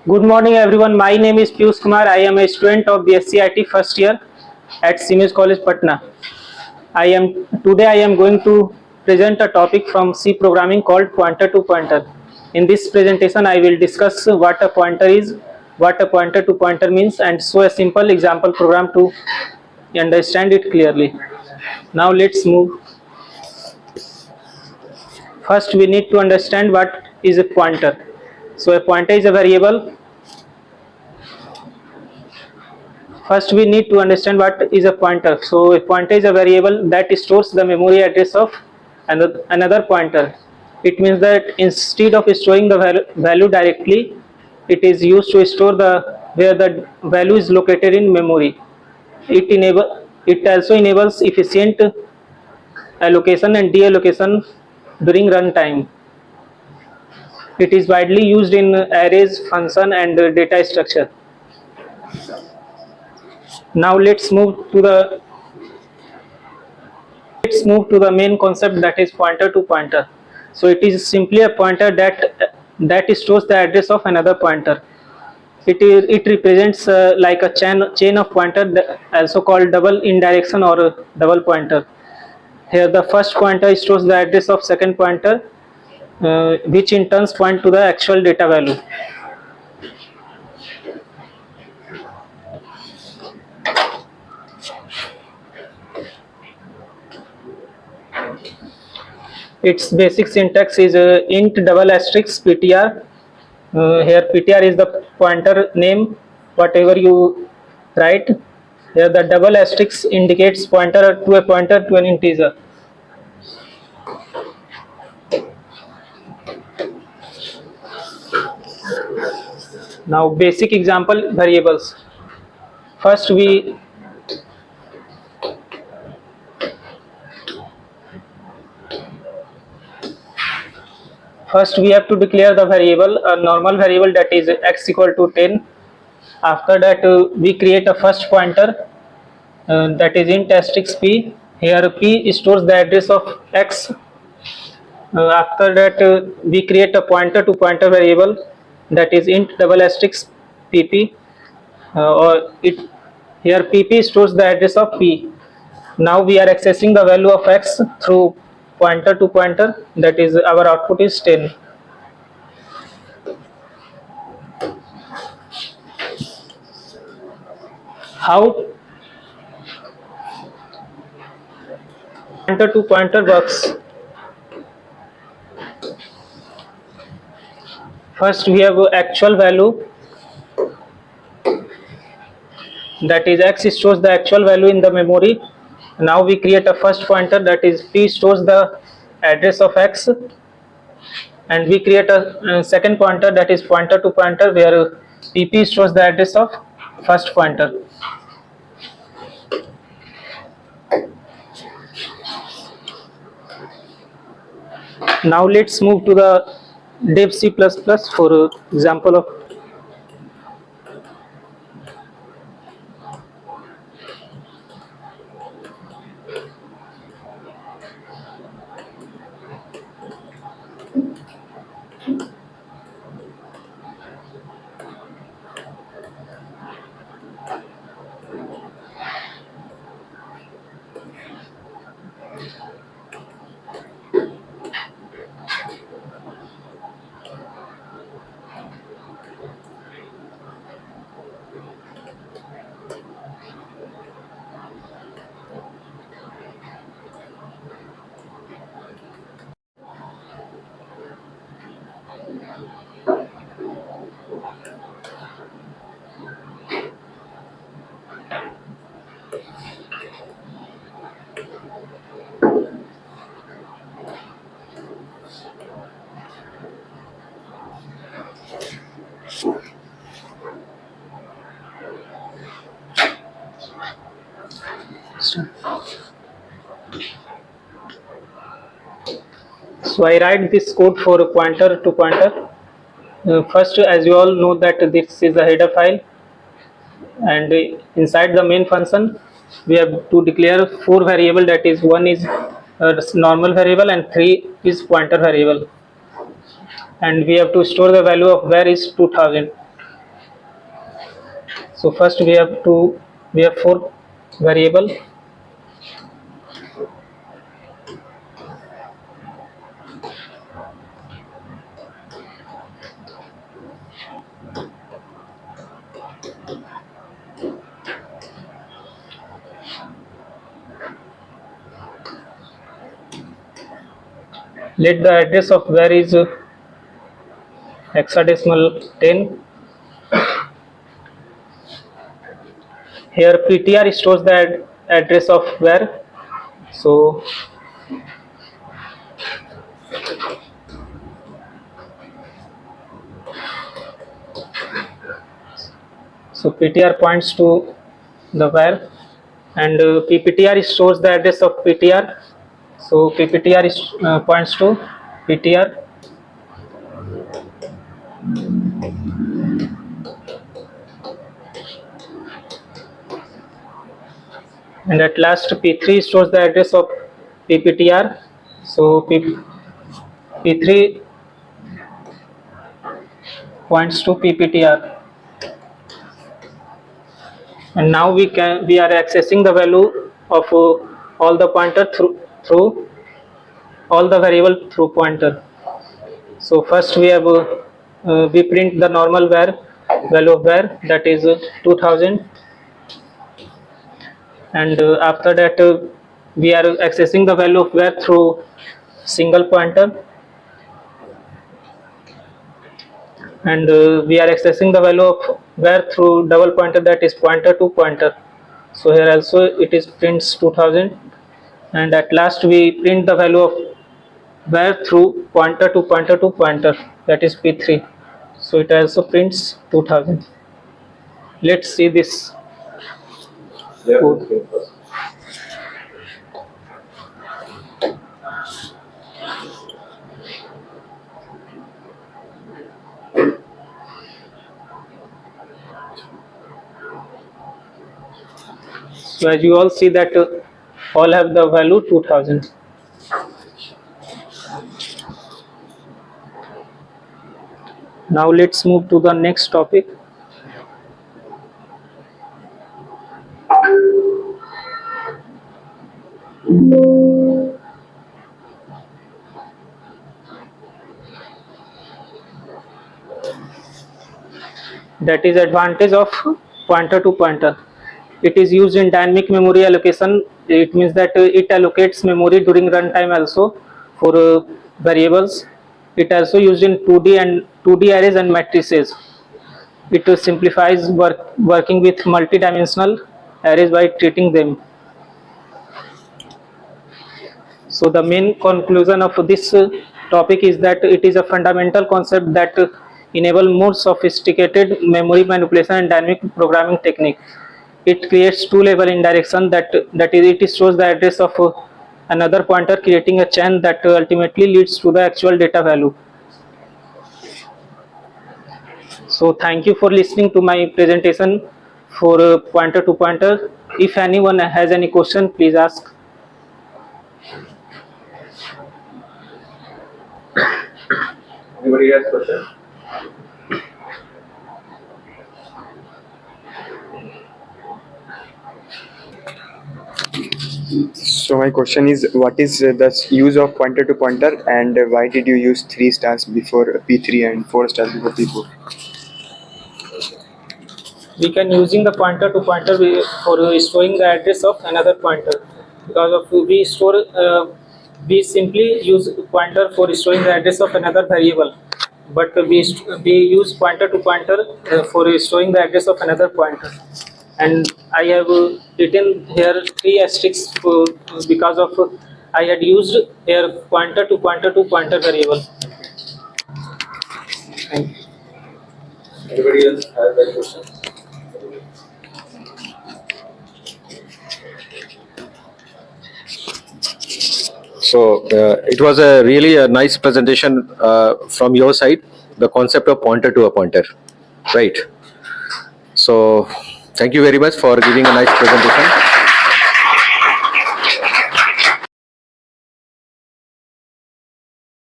Good morning, everyone. My name is Piyush Kumar. I am a student of BSc IT first year at Siemens College, Patna. I am going to present a topic from C programming called pointer to pointer. In this presentation, I will discuss what a pointer is, what a pointer to pointer means, and show a simple example program to understand it clearly. Now let's move. First, we need to understand what is a pointer. So a pointer is a variable. First, we need to understand what is a pointer. So a pointer is a variable that stores the memory address of another pointer. It means that instead of storing the value directly, it is used to store the where the value is located in memory. It also enables efficient allocation and deallocation during runtime. It is widely used in arrays, function, and data structure. Now let's move to the main concept, that is pointer to pointer. So it is simply a pointer that stores the address of another pointer. It represents like a chain of pointer, also called double indirection or double pointer. Here the first pointer stores the address of second pointer, which in turn point to the actual data value. Its basic syntax is int double asterisk ptr. Here ptr is the pointer name, whatever you write. Here the double asterisk indicates pointer to an integer. Now basic example variables. First we have to declare the variable, a normal variable, that is x equal to 10. After that we create a first pointer, that is int asterisk p. Here p stores the address of x. After that we create a pointer to pointer variable, that is int double asterisk pp. Here pp stores the address of p. Now we are accessing the value of x through pointer to pointer, that is our output is 10. How pointer to pointer works? First we have actual value, that is x stores the actual value in the memory. Now we create a first pointer, that is p stores the address of x, and we create a second pointer, that is pointer to pointer, where pp stores the address of first pointer. Now let's move to the dev C++ for example of So I write this code for pointer to pointer. First, as you all know, that this is a header file, and inside the main function we have to declare 4 variable, that is one is normal variable and 3 is pointer variable, and we have to store the value of var is 2000. So first we have 4 variable. Let the address of where is hexadecimal 10. Here PTR stores the address of where. So PTR points to the where, and PPTR stores the address of PTR. So PPTR points to PTR. And at last P3 stores the address of PPTR. So P3 points to PPTR. And now we are accessing the value of all the pointer through all the variable through pointer. So first we have we print the normal value of var, that is 2000, and after that we are accessing the value of var through single pointer, and we are accessing the value of var through double pointer, that is pointer to pointer. So here also it is prints 2000, and at last we print the value of var through pointer to pointer to pointer, that is P3. So it also prints 2000. Let's see this code. So as you all see that all have the value 2000. Now let's move to the next topic. That is advantage of pointer to pointer. It is used in dynamic memory allocation. It means that it allocates memory during runtime also for variables. It also used in 2D arrays and matrices. It simplifies working with multi-dimensional arrays by treating them. So the main conclusion of this topic is that it is a fundamental concept that enable more sophisticated memory manipulation and dynamic programming technique. It creates two-level indirection, that is, it shows the address of another pointer, creating a chain that ultimately leads to the actual data value. So thank you for listening to my presentation for pointer to pointer. If anyone has any question, please ask. Anybody has question? So my question is, what is the use of pointer to pointer, and why did you use 3 stars before P3 and 4 stars before P4? We can using the pointer to pointer for storing the address of another pointer, because of we simply use pointer for storing the address of another variable, but we use pointer to pointer for storing the address of another pointer. And I have written here 3 asterisks because of I had used here pointer to pointer variable. Thank you. Anybody else has any question? So it was a really a nice presentation from your side, the concept of pointer to a pointer, right? So thank you very much for giving a nice presentation.